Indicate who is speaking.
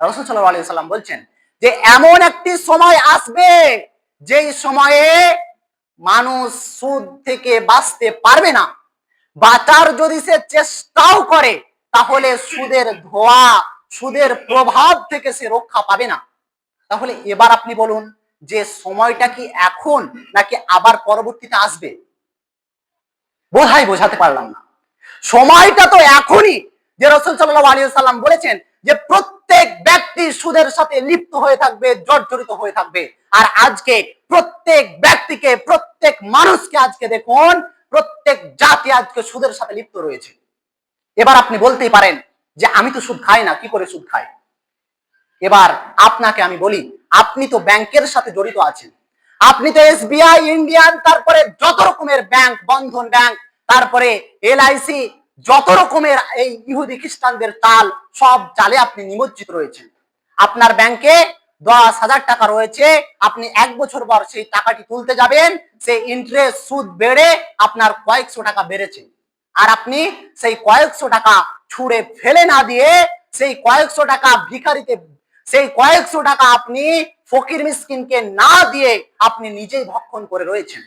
Speaker 1: রাসূল সাল্লাল্লাহু আলাইহি সাল্লাম বলছেন যে এমন একটি সময় আসবে যেই সময়ে মানুষ সুদ থেকে বাঁচতে পারবে না, বাঁচার যদি সে চেষ্টাও করে তাহলে সুদের ধোঁয়া, সুদের প্রভাব থেকে সে রক্ষা পাবে না। তাহলে এবার আপনি বলুন যে সময়টা কি এখন নাকি আবার পরবর্তীতে আসবে? বোঝাতে পারলাম না। সময়টা তো এখনই, যে রাসূল সাল্লাল্লাহু আলাইহি সাল্লাম বলেছেন যে প্রত্যেক ব্যক্তি সুদের সাথে লিপ্ত হয়ে থাকবে, জর্জরিত হয়ে থাকবে। আর আজকে প্রত্যেক ব্যক্তিকে, প্রত্যেক মানুষকে আজকে দেখুন, প্রত্যেক জাতি আজকে সুদের সাথে লিপ্ত রয়েছে। এবার আপনি বলতেই পারেন যে আমি তো সুদ খাই না, কি করে সুদ খাই? এবার আপনাকে আমি বলি, আপনি তো ব্যাংকের সাথে জড়িত আছেন। আপনি তো এসবিআই, ইন্ডিয়ান, তারপরে যত রকমের ব্যাংক, বন্ধন ব্যাংক, তারপরে এলআইসি, যত রকমের এই ইহুদি খ্রিস্টানদের চাল, সব চালে আপনি নিমজ্জিত রয়েছেন। আপনার ব্যাংকে 10,000 টাকা রয়েছে, আপনি 1 বছর পর সেই টাকাটি তুলতে যাবেন, সেই ইন্টারেস্ট, সুদ বেড়ে আপনার কয়েকশো টাকা বেড়েছে। আর আপনি সেই কয়েকশো টাকা ছুঁড়ে ফেলে না দিয়ে সেই কয়েকশো টাকা ভিখারিতে, সেই কয়েকশো টাকা আপনি ফকির মিসকিনকে না দিয়ে আপনি নিজেই ভক্ষণ করে রয়েছেন।